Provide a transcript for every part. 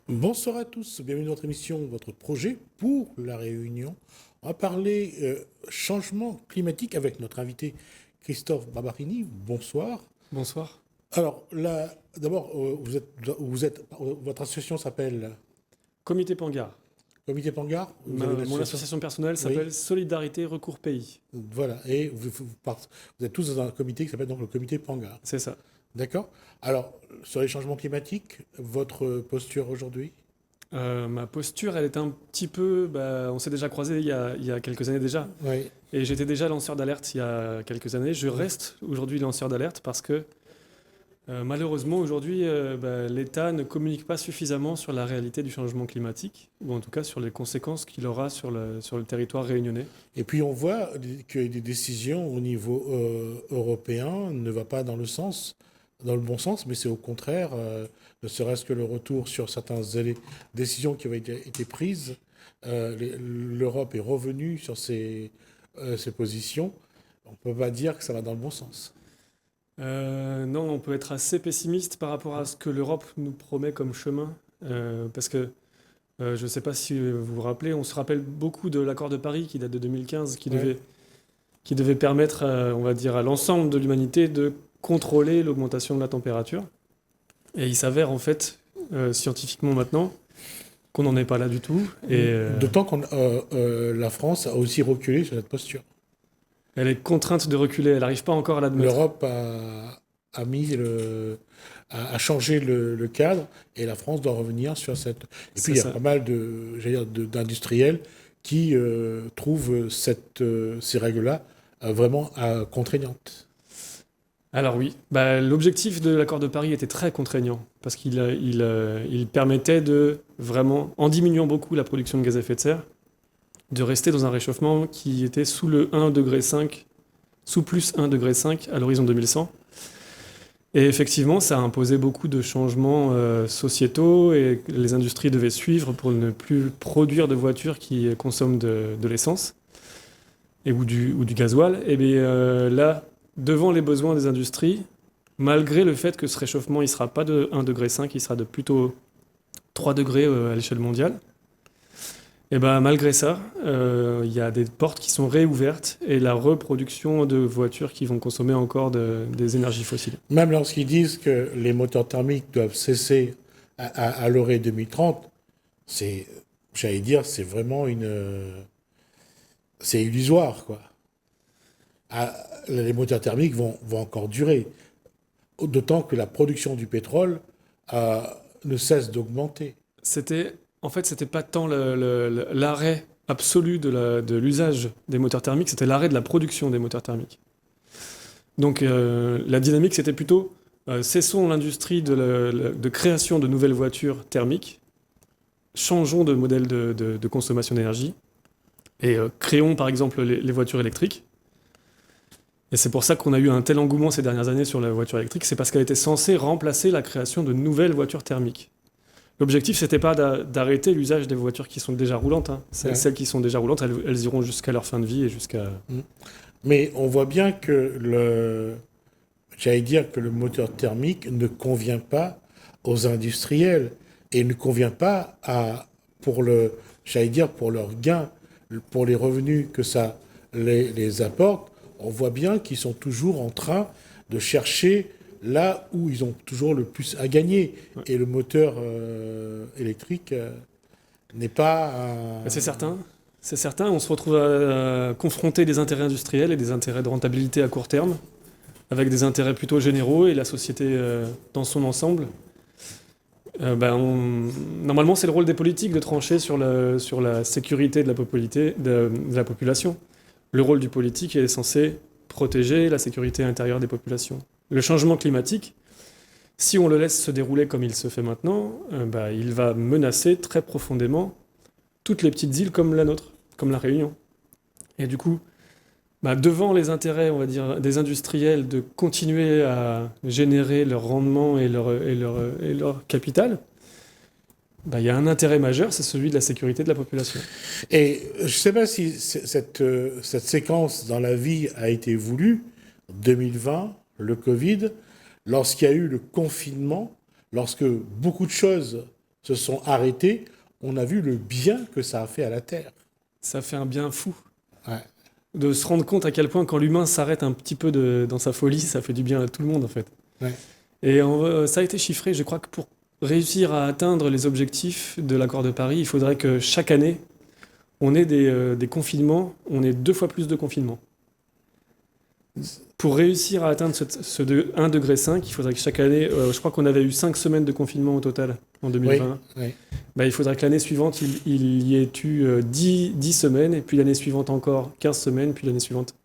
Bonsoir à tous, bienvenue dans votre émission, votre projet pour la Réunion. On va parler changement climatique avec notre invité Christophe Barbarini. Bonsoir. Bonsoir. Alors là, d'abord, votre association s'appelle Comité Pangar. Comité Pangar. Vous avez une Mon association. association personnelle Oui, s'appelle Solidarité Recours Pays. voilà. Et vous êtes tous dans un comité qui s'appelle donc le Comité Pangar. C'est ça. D'accord. Alors, sur les changements climatiques, votre posture aujourd'hui? Ma posture, elle est un petit peu. On s'est déjà croisés il y a quelques années déjà. Oui. Et j'étais déjà lanceur d'alerte il y a quelques années. Je reste aujourd'hui lanceur d'alerte parce que malheureusement, aujourd'hui, l'État ne communique pas suffisamment sur la réalité du changement climatique, ou en tout cas sur les conséquences qu'il aura sur le territoire réunionnais. Et puis on voit que des décisions au niveau européen ne va pas dans le bon sens, mais c'est au contraire, ne serait-ce que le retour sur certaines décisions qui avaient été prises. L'Europe est revenue sur ses positions. On ne peut pas dire que ça va dans le bon sens. Non, on peut être assez pessimiste par rapport à ce que l'Europe nous promet comme chemin, parce que je ne sais pas si vous vous rappelez, on se rappelle beaucoup de l'accord de Paris qui date de 2015, Ouais. qui devait permettre, on va dire, à l'ensemble de l'humanité de contrôler l'augmentation de la température. Et il s'avère en fait, scientifiquement maintenant, qu'on n'en est pas là du tout. Et D'autant que la France a aussi reculé sur cette posture. elle est contrainte de reculer, elle n'arrive pas encore à l'admettre. L'Europe a mis a changé le cadre et la France doit revenir sur cette. Et puis C'est il y a ça. pas mal d'industriels qui trouvent ces règles-là vraiment contraignantes. Alors oui, l'objectif de l'accord de Paris était très contraignant parce qu'il permettait de vraiment, en diminuant beaucoup la production de gaz à effet de serre, de rester dans un réchauffement qui était sous le 1,5 degré, sous plus 1,5 degré à l'horizon 2100. Et effectivement, ça a imposé beaucoup de changements sociétaux et les industries devaient suivre pour ne plus produire de voitures qui consomment de l'essence ou du gasoil. Et bien là, devant les besoins des industries, malgré le fait que ce réchauffement, il ne sera pas de 1,5 degré, il sera de plutôt 3 degrés à l'échelle mondiale, et ben malgré ça, il y a des portes qui sont réouvertes et la reproduction de voitures qui vont consommer encore des énergies fossiles. Même lorsqu'ils disent que les moteurs thermiques doivent cesser à l'horizon 2030, c'est, j'allais dire, c'est vraiment c'est illusoire, quoi. Les moteurs thermiques vont encore durer. D'autant que la production du pétrole ne cesse d'augmenter. C'était pas tant l'arrêt absolu de l'usage des moteurs thermiques, c'était l'arrêt de la production des moteurs thermiques. Donc la dynamique, c'était plutôt cessons l'industrie de création de nouvelles voitures thermiques, changeons de modèle de consommation d'énergie et créons par exemple les voitures électriques. Et c'est pour ça qu'on a eu un tel engouement ces dernières années sur la voiture électrique, c'est parce qu'elle était censée remplacer la création de nouvelles voitures thermiques. L'objectif, c'était pas d'arrêter l'usage des voitures qui sont déjà roulantes, hein. Ouais. Celles qui sont déjà roulantes, elles iront jusqu'à leur fin de vie et jusqu'à... Mais on voit bien que j'allais dire que le moteur thermique ne convient pas aux industriels et ne convient pas j'allais dire pour leur gain, pour les revenus que ça les apporte. On voit bien qu'ils sont toujours en train de chercher là où ils ont toujours le plus à gagner. Ouais. Et le moteur électrique n'est pas C'est certain. C'est certain, on se retrouve à confronter des intérêts industriels et des intérêts de rentabilité à court terme, avec des intérêts plutôt généraux et la société dans son ensemble. Normalement, c'est le rôle des politiques de trancher sur la sécurité de la population. Le rôle du politique est censé protéger la sécurité intérieure des populations. Le changement climatique, si on le laisse se dérouler comme il se fait maintenant, il va menacer très profondément toutes les petites îles comme la nôtre, comme la Réunion. Et du coup, devant les intérêts, on va dire, des industriels de continuer à générer leur rendement et leur capital, il y a un intérêt majeur, c'est celui de la sécurité de la population. Et je ne sais pas si cette séquence dans la vie a été voulue. 2020, le Covid, lorsqu'il y a eu le confinement, lorsque beaucoup de choses se sont arrêtés, on a vu le bien que ça a fait à la Terre. Ça fait un bien fou. Ouais. De se rendre compte à quel point, quand l'humain s'arrête un petit peu dans sa folie, ça fait du bien à tout le monde, en fait. Ouais. Et ça a été chiffré. Je crois que pour réussir à atteindre les objectifs de l'accord de Paris, il faudrait que chaque année, on ait des confinements, on ait 2 fois plus de confinements. Pour réussir à atteindre ce 1,5 degré, il faudrait que chaque année, je crois qu'on avait eu 5 semaines de confinement au total en 2020. Oui. Bah, il faudrait que l'année suivante, il y ait eu 10 semaines, et puis l'année suivante encore 15 semaines, puis l'année suivante.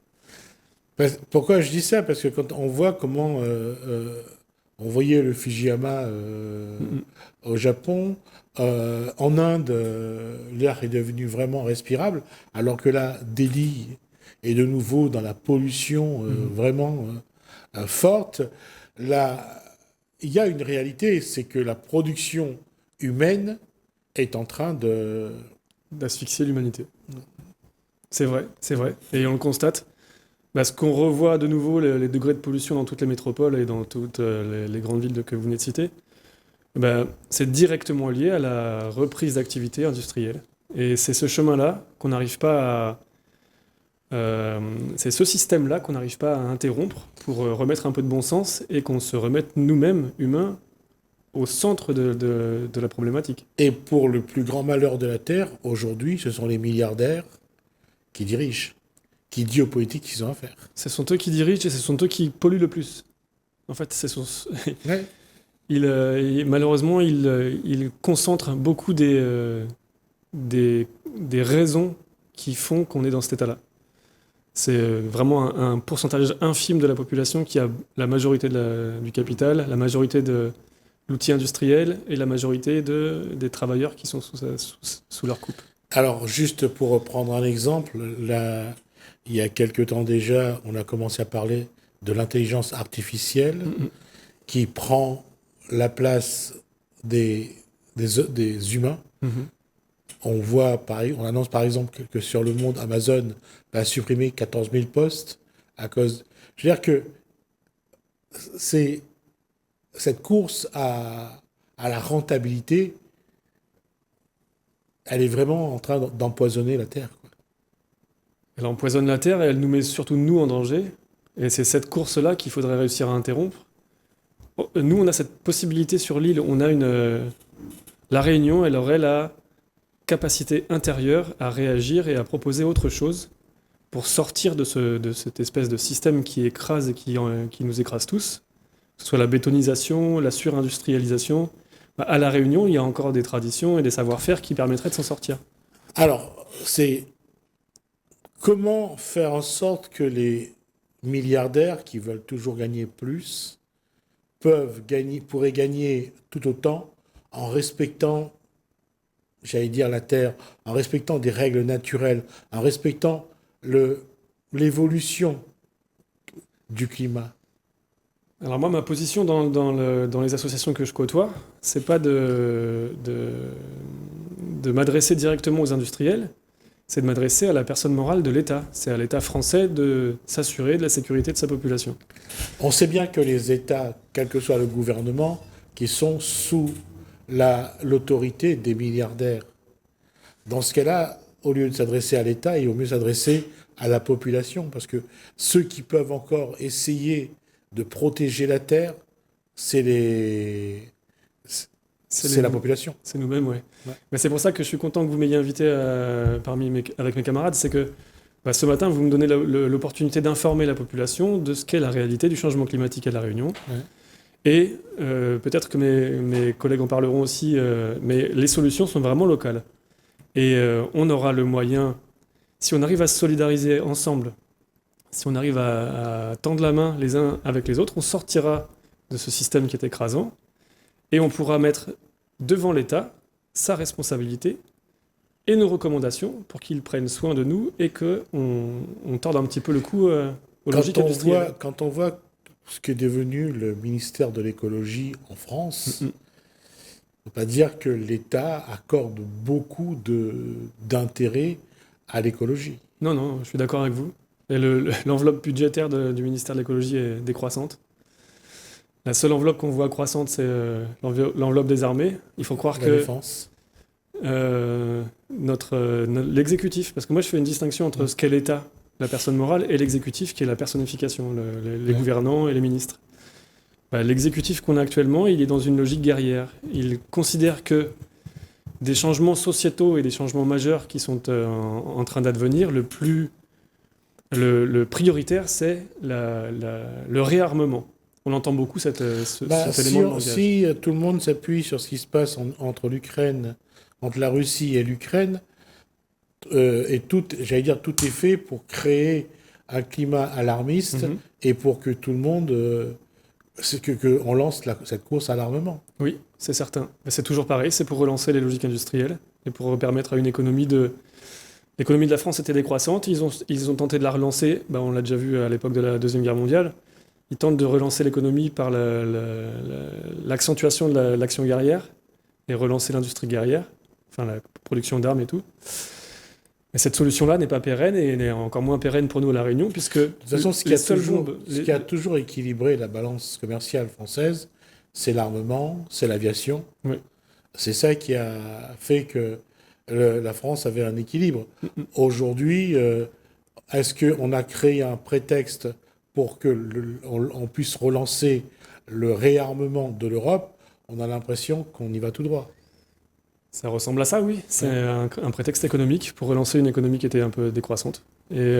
Pourquoi je dis ça? Parce que quand on voit comment on voyait le Fujiyama au Japon, en Inde, l'air est devenu vraiment respirable, alors que là, Delhi est de nouveau dans la pollution vraiment forte. Là, il y a une réalité, c'est que la production humaine est en train d'asphyxier l'humanité. C'est vrai, c'est vrai. Et on le constate. Parce qu'on revoit de nouveau les degrés de pollution dans toutes les métropoles et dans toutes les grandes villes que vous venez de citer, c'est directement lié à la reprise d'activité industrielle. Et c'est ce chemin-là qu'on n'arrive pas c'est ce système-là qu'on n'arrive pas à interrompre pour remettre un peu de bon sens et qu'on se remette nous-mêmes, humains, au centre de la problématique. Et pour le plus grand malheur de la Terre, aujourd'hui, ce sont les milliardaires qui dirigent, qui disent aux politiques qu'ils ont à faire. Ce sont eux qui dirigent et ce sont eux qui polluent le plus. En fait, Ouais. Malheureusement, ils concentrent beaucoup des raisons qui font qu'on est dans cet état-là. C'est vraiment un pourcentage infime de la population qui a la majorité du capital, la majorité de l'outil industriel et la majorité des travailleurs qui sont sous leur coupe. Alors, juste pour reprendre un exemple, là, il y a quelque temps déjà, on a commencé à parler de l'intelligence artificielle qui prend la place des humains. On annonce par exemple que sur le monde, Amazon va supprimer 14 000 postes à cause... Je veux dire que cette course à la rentabilité, elle est vraiment en train d'empoisonner la Terre, quoi. Elle empoisonne la Terre et elle nous met surtout nous en danger. Et c'est cette course-là qu'il faudrait réussir à interrompre. Nous, on a cette possibilité sur l'île. On a la Réunion, elle aurait la capacité intérieure à réagir et à proposer autre chose pour sortir de cette espèce de système qui écrase et qui nous écrase tous, que ce soit la bétonisation, la surindustrialisation. À La Réunion, il y a encore des traditions et des savoir-faire qui permettraient de s'en sortir. Alors, c'est comment faire en sorte que les milliardaires qui veulent toujours gagner plus pourraient gagner tout autant en respectant, j'allais dire, la Terre, en respectant des règles naturelles, en respectant l'évolution du climat. Alors moi, ma position dans les associations que je côtoie, c'est pas de m'adresser directement aux industriels, c'est de m'adresser à la personne morale de l'État. C'est à l'État français de s'assurer de la sécurité de sa population. On sait bien que les États, quel que soit le gouvernement, qui sont sous l'autorité des milliardaires. Dans ce cas-là, au lieu de s'adresser à l'État, il vaut mieux s'adresser à la population, parce que ceux qui peuvent encore essayer de protéger la Terre, c'est la population. C'est nous-mêmes, ouais. Mais c'est pour ça que je suis content que vous m'ayez invité avec mes camarades. C'est que ce matin, vous me donnez l'opportunité d'informer la population de ce qu'est la réalité du changement climatique à La Réunion. Ouais. Et peut-être que mes collègues en parleront aussi, mais les solutions sont vraiment locales. Et on aura le moyen, si on arrive à se solidariser ensemble, si on arrive à tendre la main les uns avec les autres, on sortira de ce système qui est écrasant et on pourra mettre devant l'État sa responsabilité et nos recommandations pour qu'il prenne soin de nous et qu'on torde un petit peu le cou aux logiques industrielles. Quand on voit ce qu'est devenu le ministère de l'écologie en France, on ne peut pas dire que l'État accorde beaucoup d'intérêt à l'écologie. Non, je suis d'accord avec vous. Et l'enveloppe budgétaire du ministère de l'écologie est décroissante. La seule enveloppe qu'on voit croissante, c'est l'enveloppe des armées. Il faut croire La que défense. l'exécutif, parce que moi je fais une distinction entre ce qu'est l'État, la personne morale, et l'exécutif qui est la personnification, les gouvernants et les ministres. Bah, l'exécutif qu'on a actuellement, il est dans une logique guerrière. Il considère que des changements sociétaux et des changements majeurs qui sont en train d'advenir, le prioritaire, c'est le réarmement. On entend beaucoup cet élément de langage. Si tout le monde s'appuie sur ce qui se passe entre la Russie et l'Ukraine, et j'allais dire, tout est fait pour créer un climat alarmiste et pour que tout le monde, on lance cette course à l'armement. Oui, c'est certain. Mais c'est toujours pareil, c'est pour relancer les logiques industrielles et pour permettre à une économie de... L'économie de la France était décroissante, ils ont tenté de la relancer, bah, on l'a déjà vu à l'époque de la Deuxième Guerre mondiale. Ils tentent de relancer l'économie par l'accentuation de l'action guerrière et relancer l'industrie guerrière, enfin la production d'armes et tout. Mais cette solution-là n'est pas pérenne et n'est encore moins pérenne pour nous à La Réunion, puisque de toute façon, ce qui a toujours équilibré la balance commerciale française, c'est l'armement, c'est l'aviation. Oui. C'est ça qui a fait que la France avait un équilibre. Aujourd'hui, est-ce qu'on a créé un prétexte pour qu'on puisse relancer le réarmement de l'Europe? On a l'impression qu'on y va tout droit. Ça ressemble à ça, oui. C'est un prétexte économique pour relancer une économie qui était un peu décroissante. Et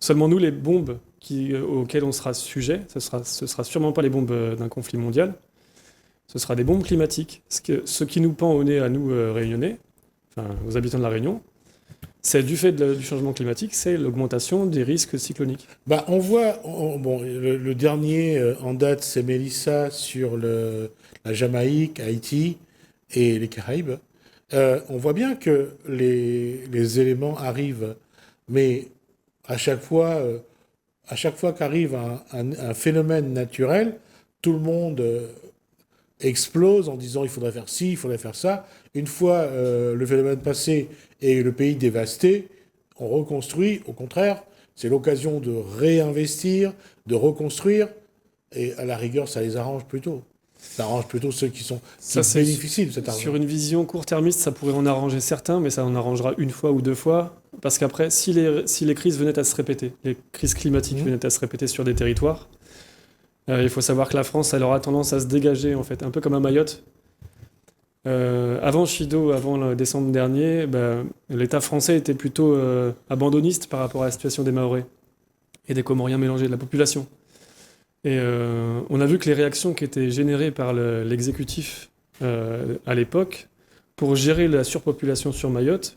seulement nous, les bombes auxquelles on sera sujet, ce sera sûrement pas les bombes d'un conflit mondial, ce sera des bombes climatiques. Ce qui nous pend au nez à nous, Réunionnais, enfin aux habitants de La Réunion, c'est du fait du changement climatique, c'est l'augmentation des risques cycloniques. Bah, on voit, le dernier en date, c'est Mélissa sur la Jamaïque, Haïti et les Caraïbes. On voit bien que les éléments arrivent, mais à chaque fois qu'arrive un phénomène naturel, tout le monde explose en disant il faudrait faire ci, il faudrait faire ça. Une fois le phénomène passé et le pays dévasté, on reconstruit. Au contraire, c'est l'occasion de réinvestir, de reconstruire, et à la rigueur, ça les arrange plutôt. Ça arrange plutôt ceux qui bénéficient de cet argent. Sur une vision court-termiste, ça pourrait en arranger certains, mais ça en arrangera une fois ou deux fois. Parce qu'après, si les crises venaient à se répéter, les crises climatiques venaient à se répéter sur des territoires, il faut savoir que la France, elle aura tendance à se dégager, en fait, un peu comme à Mayotte. Avant Chido, avant le décembre dernier, l'État français était plutôt abandonniste par rapport à la situation des Mahorais et des Comoriens mélangés de la population. Et on a vu que les réactions qui étaient générées par l'exécutif à l'époque pour gérer la surpopulation sur Mayotte,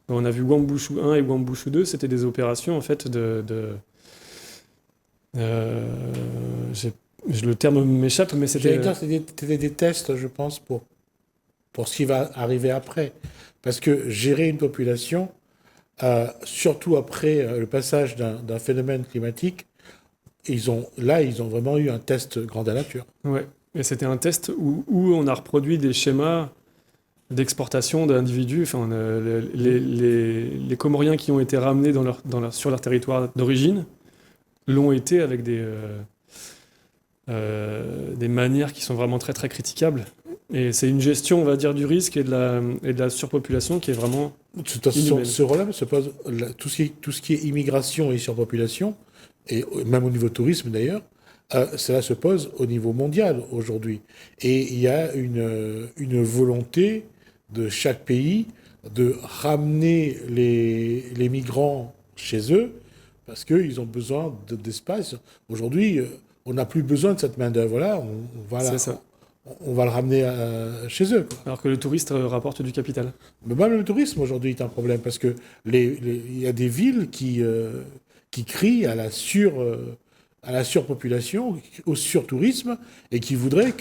on a vu Wambushu 1 et Wambushu 2, c'était des opérations en fait le terme m'échappe, mais c'était des tests, je pense, pour ce qui va arriver après. Parce que gérer une population, surtout après le passage d'un phénomène climatique, ils ont vraiment eu un test grandeur nature. Ouais, et c'était un test où on a reproduit des schémas d'exportation d'individus. Enfin, les Comoriens qui ont été ramenés sur leur territoire d'origine l'ont été avec des manières qui sont vraiment très très critiquables. Et c'est une gestion, on va dire, du risque et de la surpopulation qui est vraiment inhumaine. Ce problème se pose, tout ce qui est immigration et surpopulation, et même au niveau tourisme d'ailleurs, cela se pose au niveau mondial aujourd'hui. Et il y a une volonté de chaque pays de ramener les migrants chez eux parce qu'ils ont besoin d'espace. Aujourd'hui, on n'a plus besoin de cette main-d'œuvre-là. On va le ramener chez eux, quoi. Alors que le touriste rapporte du capital. Mais même le tourisme aujourd'hui est un problème parce que il y a des villes qui crient à la surpopulation, au surtourisme, et qui voudraient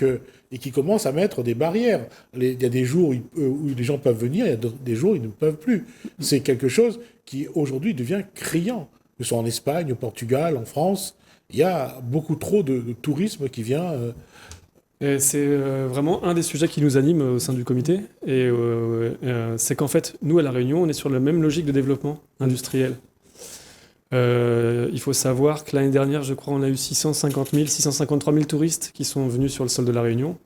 et qui commencent à mettre des barrières. Il y a des jours où les gens peuvent venir, il y a des jours où ils ne peuvent plus. C'est quelque chose qui aujourd'hui devient criant. Que ce soit en Espagne, au Portugal, en France, il y a beaucoup trop de tourisme qui vient. Et c'est vraiment un des sujets qui nous anime au sein du comité. Et c'est qu'en fait, nous, à La Réunion, on est sur la même logique de développement industriel. Il faut savoir que l'année dernière, je crois, on a eu 653 000 touristes qui sont venus sur le sol de La Réunion.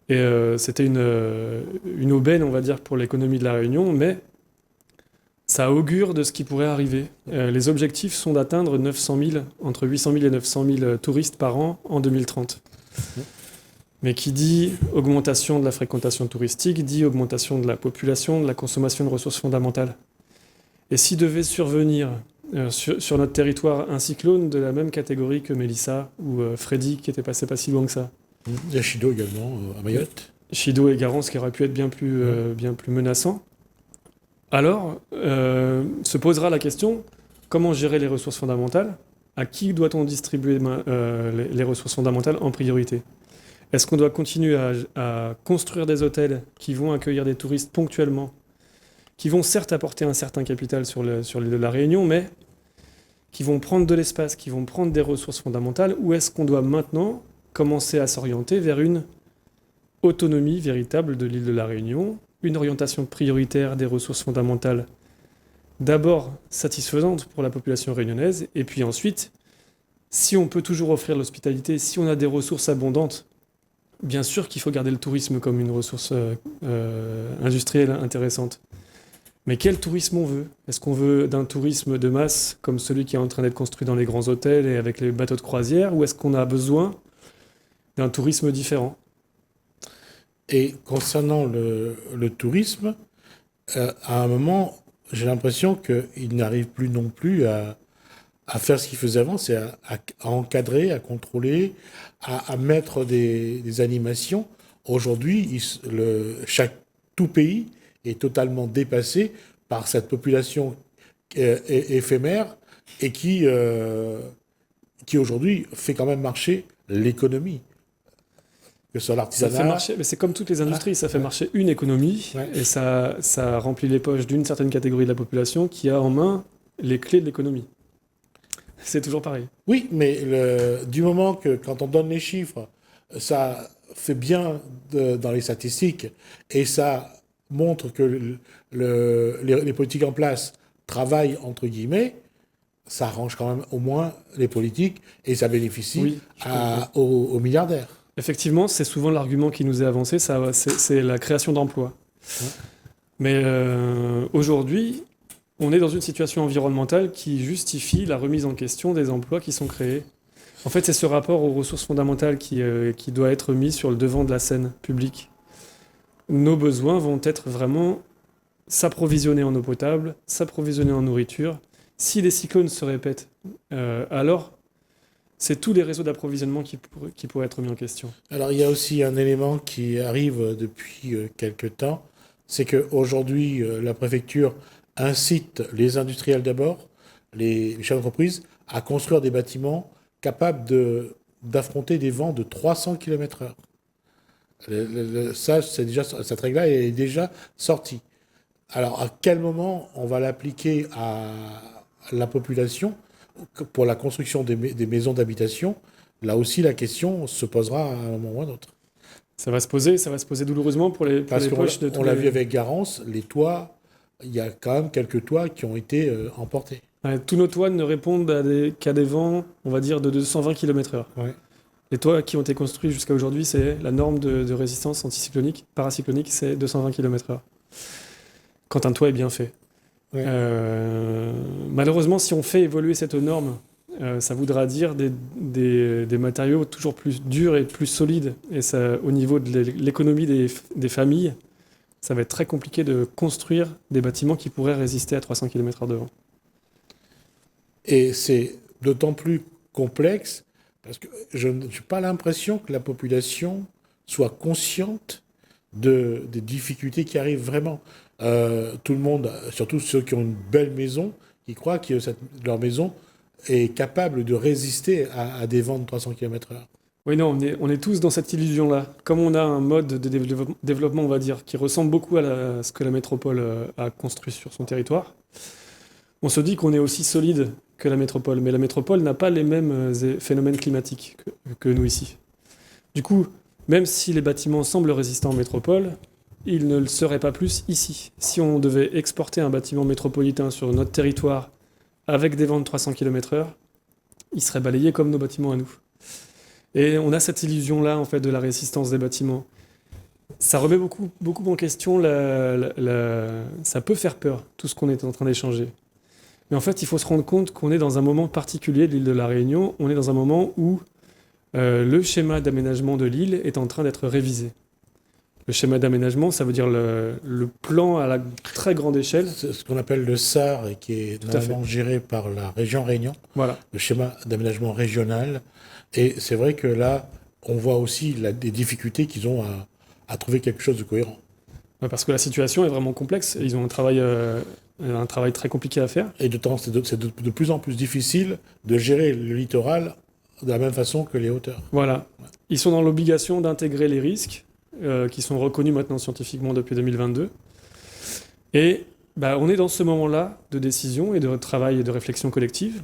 Et c'était une aubaine, on va dire, pour l'économie de La Réunion, mais ça augure de ce qui pourrait arriver. Les objectifs sont d'atteindre entre 800 000 et 900 000 touristes par an en 2030. Mais qui dit augmentation de la fréquentation touristique, dit augmentation de la population, de la consommation de ressources fondamentales. Et s'il devait survenir sur notre territoire un cyclone de la même catégorie que Mélissa ou Freddy, qui était passé pas si loin que ça. Il y a Chido également, à Mayotte. Chido et Garance, qui aurait pu être bien plus menaçant. Alors, se posera la question, comment gérer les ressources fondamentales? À qui doit-on distribuer les ressources fondamentales en priorité? Est-ce qu'on doit continuer à construire des hôtels qui vont accueillir des touristes ponctuellement, qui vont certes apporter un certain capital sur l'île de la Réunion, mais qui vont prendre de l'espace, qui vont prendre des ressources fondamentales, ou est-ce qu'on doit maintenant commencer à s'orienter vers une autonomie véritable de l'île de la Réunion, une orientation prioritaire des ressources fondamentales, d'abord satisfaisante pour la population réunionnaise, et puis ensuite, si on peut toujours offrir l'hospitalité, si on a des ressources abondantes, bien sûr qu'il faut garder le tourisme comme une ressource industrielle intéressante. Mais quel tourisme on veut? Est-ce qu'on veut d'un tourisme de masse, comme celui qui est en train d'être construit dans les grands hôtels et avec les bateaux de croisière, ou est-ce qu'on a besoin d'un tourisme différent? Et concernant le tourisme, à un moment, j'ai l'impression qu'il n'arrive plus non plus à faire ce qu'il faisait avant, c'est à encadrer, à contrôler, à mettre des animations. Aujourd'hui, tout pays est totalement dépassé par cette population éphémère et qui aujourd'hui fait quand même marcher l'économie. Que ce soit l'artisanat. Ça fait marcher, mais c'est comme toutes les industries, ça fait marcher une économie et ça remplit les poches d'une certaine catégorie de la population qui a en main les clés de l'économie. C'est toujours pareil. Oui, mais du moment que quand on donne les chiffres, ça fait bien dans les statistiques et ça montre que les politiques en place travaillent, entre guillemets, ça arrange quand même au moins les politiques et ça bénéficie aux milliardaires. Effectivement, c'est souvent l'argument qui nous est avancé, c'est la création d'emplois. Ouais. Mais aujourd'hui, on est dans une situation environnementale qui justifie la remise en question des emplois qui sont créés. En fait, c'est ce rapport aux ressources fondamentales qui doit être mis sur le devant de la scène publique. Nos besoins vont être vraiment s'approvisionner en eau potable, s'approvisionner en nourriture. Si les cyclones se répètent, alors c'est tous les réseaux d'approvisionnement qui pourraient être mis en question. Alors il y a aussi un élément qui arrive depuis quelques temps, c'est qu'aujourd'hui, la préfecture incite les industriels d'abord, les chefs d'entreprise, à construire des bâtiments capables d'affronter des vents de 300 km/h. Cette règle-là est déjà sortie. Alors, à quel moment on va l'appliquer à la population pour la construction des maisons d'habitation? Là aussi, la question se posera à un moment ou à un autre. Ça va se poser douloureusement pour les poches de tous les... On l'a vu avec Garance, les toits, il y a quand même quelques toits qui ont été emportés. Ouais, tous nos toits ne répondent qu'à des vents, on va dire, de 220 km/h. Ouais. Les toits qui ont été construits jusqu'à aujourd'hui, c'est la norme de résistance anticyclonique, paracyclonique, c'est 220 km/h. Quand un toit est bien fait. Ouais. Malheureusement, si on fait évoluer cette norme, ça voudra dire des matériaux toujours plus durs et plus solides. Et ça, au niveau de l'économie des familles, ça va être très compliqué de construire des bâtiments qui pourraient résister à 300 km/h de vent. Et c'est d'autant plus complexe parce que je n'ai pas l'impression que la population soit consciente des difficultés qui arrivent vraiment. Tout le monde, surtout ceux qui ont une belle maison, qui croient que leur maison est capable de résister à des vents de 300 km/h. Oui, non, on est tous dans cette illusion-là. Comme on a un mode de développement, on va dire, qui ressemble beaucoup à ce que la métropole a construit sur son territoire, on se dit qu'on est aussi solide que la métropole. Mais la métropole n'a pas les mêmes phénomènes climatiques que nous ici. Du coup, même si les bâtiments semblent résistants en métropole, ils ne le seraient pas plus ici. Si on devait exporter un bâtiment métropolitain sur notre territoire avec des vents de 300 km/h, il serait balayé comme nos bâtiments à nous. Et on a cette illusion-là, en fait, de la résistance des bâtiments. Ça remet beaucoup, beaucoup en question, ça peut faire peur, tout ce qu'on est en train d'échanger. Mais en fait, il faut se rendre compte qu'on est dans un moment particulier de l'île de la Réunion. On est dans un moment où le schéma d'aménagement de l'île est en train d'être révisé. Le schéma d'aménagement, ça veut dire le plan à la très grande échelle. C'est ce qu'on appelle le SAR et qui est normalement géré par la région Réunion. Voilà. Le schéma d'aménagement régional. Et c'est vrai que là, on voit aussi des difficultés qu'ils ont à trouver quelque chose de cohérent. Ouais, parce que la situation est vraiment complexe. Ils ont un travail très compliqué à faire. Et c'est de plus en plus difficile de gérer le littoral de la même façon que les hauteurs. Voilà. Ils sont dans l'obligation d'intégrer les risques qui sont reconnus maintenant scientifiquement depuis 2022. Et on est dans ce moment-là de décision et de travail et de réflexion collective.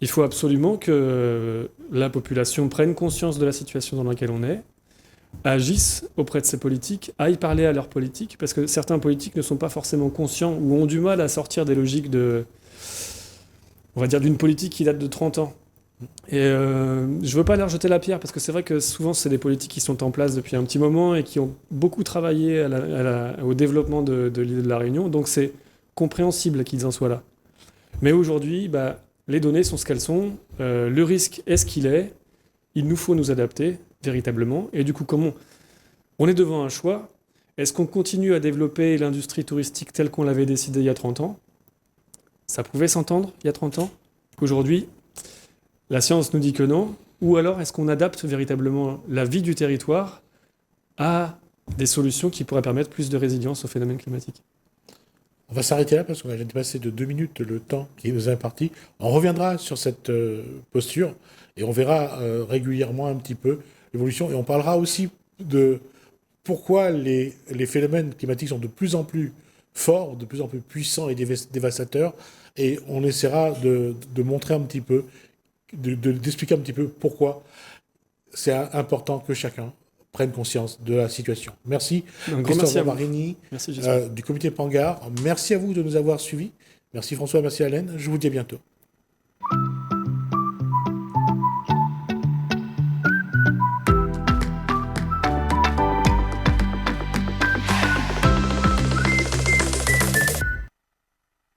Il faut absolument que la population prenne conscience de la situation dans laquelle on est, agisse auprès de ces politiques, aille parler à leurs politiques, parce que certains politiques ne sont pas forcément conscients ou ont du mal à sortir des logiques on va dire, d'une politique qui date de 30 ans. Et je veux pas leur jeter la pierre, parce que c'est vrai que souvent, c'est des politiques qui sont en place depuis un petit moment et qui ont beaucoup travaillé au développement de l'île de la Réunion, donc c'est compréhensible qu'ils en soient là. Mais aujourd'hui, les données sont ce qu'elles sont, le risque est ce qu'il est, il nous faut nous adapter véritablement, et du coup, comment on est devant un choix. Est-ce qu'on continue à développer l'industrie touristique telle qu'on l'avait décidé il y a 30 ans ? Ça pouvait s'entendre il y a 30 ans. Aujourd'hui, la science nous dit que non. Ou alors, est-ce qu'on adapte véritablement la vie du territoire à des solutions qui pourraient permettre plus de résilience aux phénomènes climatiques ? On va s'arrêter là parce qu'on a dépassé de 2 minutes le temps qui nous est imparti. On reviendra sur cette posture et on verra régulièrement un petit peu l'évolution. Et on parlera aussi de pourquoi les phénomènes climatiques sont de plus en plus forts, de plus en plus puissants et dévastateurs. Et on essaiera de montrer un petit peu, d'expliquer un petit peu pourquoi c'est important que chacun prenne conscience de la situation. Merci, Christophe Marini, du comité Pangar. Merci à vous de nous avoir suivis. Merci François, merci Hélène. Je vous dis à bientôt.